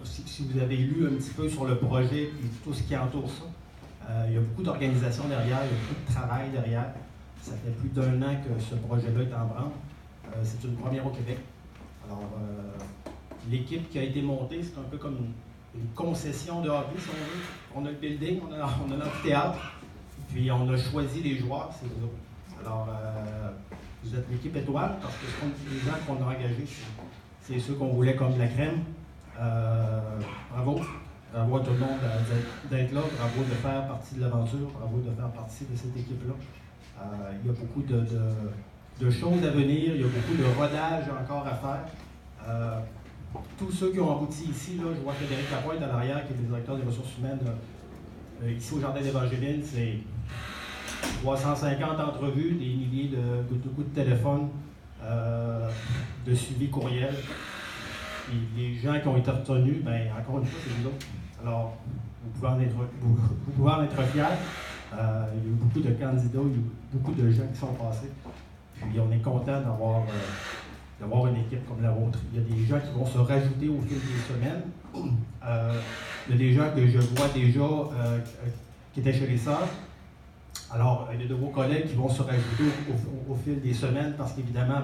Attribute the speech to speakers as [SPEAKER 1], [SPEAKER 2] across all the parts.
[SPEAKER 1] si vous avez lu un petit peu sur le projet et tout ce qui entoure ça, il y a beaucoup d'organisations derrière, il y a beaucoup de travail derrière. Ça fait plus d'1 an que ce projet-là est en branle. C'est une première au Québec. Alors, l'équipe qui a été montée, c'est un peu comme une concession de hockey, si on veut. On a le building, on a l'amphithéâtre, puis on a choisi les joueurs, c'est vous autres. Alors, vous êtes l'équipe étoile, parce que les gens qu'on a engagés, c'est ceux qu'on voulait comme la crème. Bravo. Bravo à tout le monde d'être là. Bravo de faire partie de l'aventure. Bravo de faire partie de cette équipe-là. Il y a beaucoup de choses à venir. Il y a beaucoup de rodage encore à faire. Tous ceux qui ont abouti ici, là, je vois Frédéric Lapointe à l'arrière, qui est le directeur des ressources humaines ici au Jardin d'Évangéline. C'est 350 entrevues, des milliers de coups de téléphone, de suivi courriel. Et les gens qui ont été retenus, bien, encore une fois, c'est vous autres. Alors, vous pouvez en être fiers. Il y a eu beaucoup de candidats, il y a eu beaucoup de gens qui sont passés. Puis on est content d'avoir une équipe comme la vôtre. Il y a des gens qui vont se rajouter au fil des semaines. Il y a des gens que je vois déjà qui étaient chez les sœurs. Alors, il y a de vos collègues qui vont se rajouter au fil des semaines parce qu'évidemment,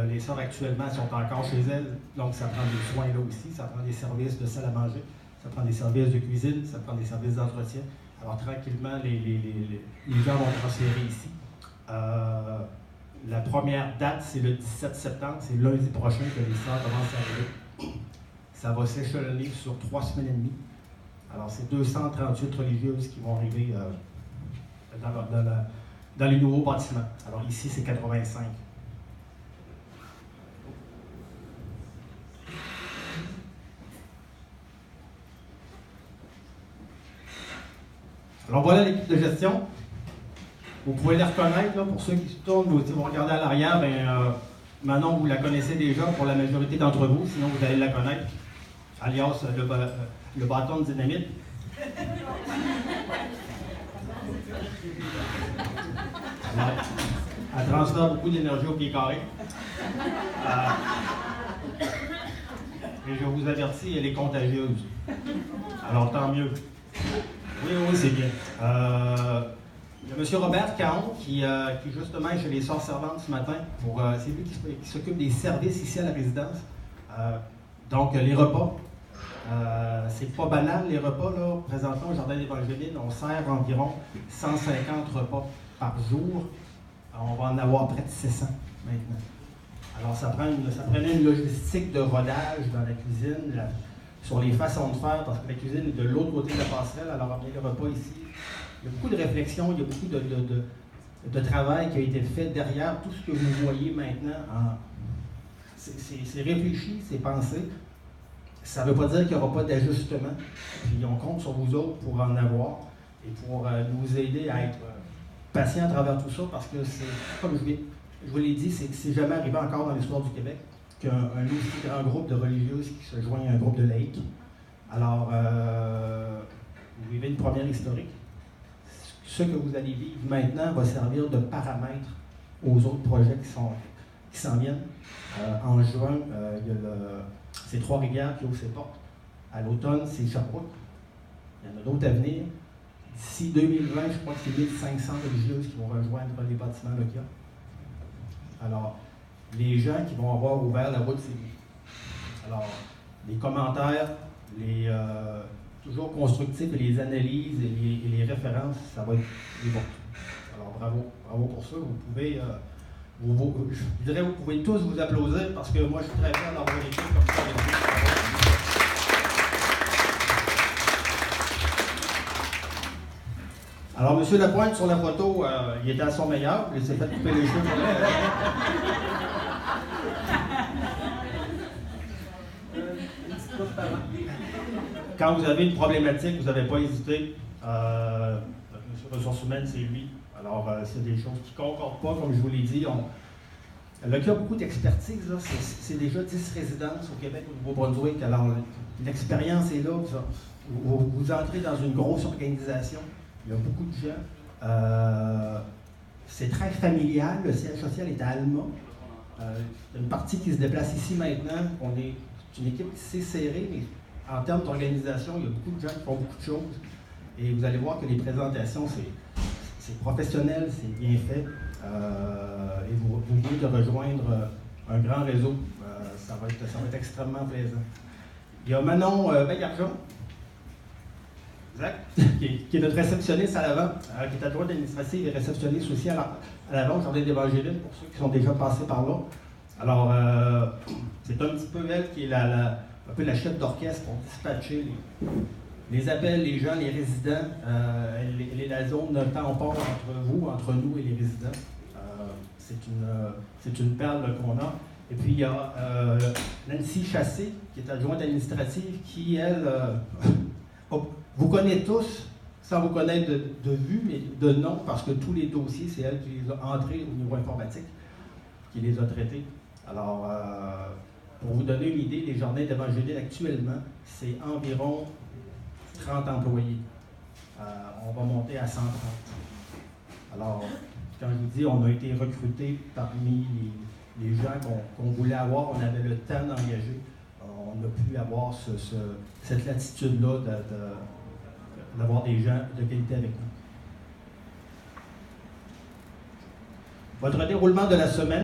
[SPEAKER 1] les sœurs actuellement sont encore chez elles, donc ça prend des soins là aussi, ça prend des services de salle à manger, ça prend des services de cuisine, ça prend des services d'entretien. Alors tranquillement, les gens vont transférer ici. La première date, c'est le 17 septembre, c'est lundi prochain que les sœurs commencent à arriver. Ça va s'échelonner sur 3 semaines et demie. Alors c'est 238 religieuses qui vont arriver dans les nouveaux bâtiments. Alors ici, c'est 85. Alors voilà l'équipe de gestion. Vous pouvez les reconnaître, là, pour ceux qui se tournent, vous regardez à l'arrière, Manon, vous la connaissez déjà pour la majorité d'entre vous, sinon vous allez la connaître, alias le bâton de dynamite. Elle transfère beaucoup d'énergie au pied carré. Et je vous avertis, elle est contagieuse. Alors tant mieux. Oui, c'est bien. Il y a M. Robert Caon qui justement est chez les Sœurs Servantes ce matin. C'est lui qui s'occupe des services ici à la résidence. Donc, les repas. C'est pas banal, les repas. Là. Présentement, au Jardin d'Évangéline, on sert environ 150 repas par jour. On va en avoir près de 600 maintenant. Alors, ça prenait une logistique de rodage dans la cuisine, sur les façons de faire, parce que la cuisine est de l'autre côté de la passerelle, alors amener le repas ici. Il y a beaucoup de réflexion, il y a beaucoup de travail qui a été fait derrière tout ce que vous voyez maintenant. C'est réfléchi, c'est pensé. Ça ne veut pas dire qu'il n'y aura pas d'ajustement. Puis on compte sur vous autres pour en avoir et pour nous aider à être patients à travers tout ça, parce que c'est, comme je vous l'ai dit, c'est jamais arrivé encore dans l'histoire du Québec qu'un aussi grand groupe de religieuses qui se joignent à un groupe de laïcs. Alors, vous vivez une première historique. Ce que vous allez vivre maintenant va servir de paramètre aux autres projets qui s'en viennent. En juin, il y a c'est Trois-Rivières qui ouvre ses portes. À l'automne, c'est Sherbrooke. Il y en a d'autres à venir. D'ici 2020, je crois que c'est 1500 religieuses qui vont rejoindre les bâtiments locaux. Alors, les gens qui vont avoir ouvert la route, c'est vous. Alors, les commentaires, toujours constructifs, et les analyses et les références, ça va être les bons. Alors, bravo pour ça. Vous pouvez, je dirais, vous pouvez tous vous applaudir parce que moi, je suis très fier d'avoir une équipe comme ça avec vous. Alors, M. Lapointe, sur la photo, il était à son meilleur. Il s'est fait couper les cheveux. Quand vous avez une problématique, vous n'avez pas hésité. Monsieur Ressources humaines, c'est lui. Alors, c'est des choses qui ne concordent pas, comme je vous l'ai dit. Là, il y a beaucoup d'expertise. C'est déjà 10 résidences au Québec, au Nouveau-Brunswick. Alors, l'expérience est là. Vous entrez dans une grosse organisation. Il y a beaucoup de gens. C'est très familial. Le siège social est à Alma. Il y a une partie qui se déplace ici maintenant. c'est une équipe qui s'est serrée, mais en termes d'organisation, il y a beaucoup de gens qui font beaucoup de choses. Et vous allez voir que les présentations, c'est professionnel, c'est bien fait. Et vous venez de rejoindre un grand réseau. Ça va être extrêmement plaisant. Il y a Manon Bagarjon, qui est notre réceptionniste à l'avant, qui est adjointe administrative et réceptionniste aussi à l'avant, jardin d'Évangéline, pour ceux qui sont déjà passés par là. Alors, c'est un petit peu elle qui est un peu la chef d'orchestre pour dispatcher les appels, les gens, les résidents. Elle est la zone de tampon entre nous et les résidents. C'est une perle qu'on a. Et puis, il y a Nancy Chassé, qui est adjointe administrative, qui, elle, vous connaît tous, sans vous connaître de vue, mais de nom, parce que tous les dossiers, c'est elle qui les a entrés au niveau informatique, qui les a traités. Alors, pour vous donner une idée, les jardins d'Évangéline actuellement, c'est environ 30 employés. On va monter à 130. Alors, quand je vous dis, on a été recrutés parmi les gens qu'on voulait avoir, on avait le temps d'engager. On a pu avoir cette latitude-là d'avoir des gens de qualité avec nous. Votre déroulement de la semaine.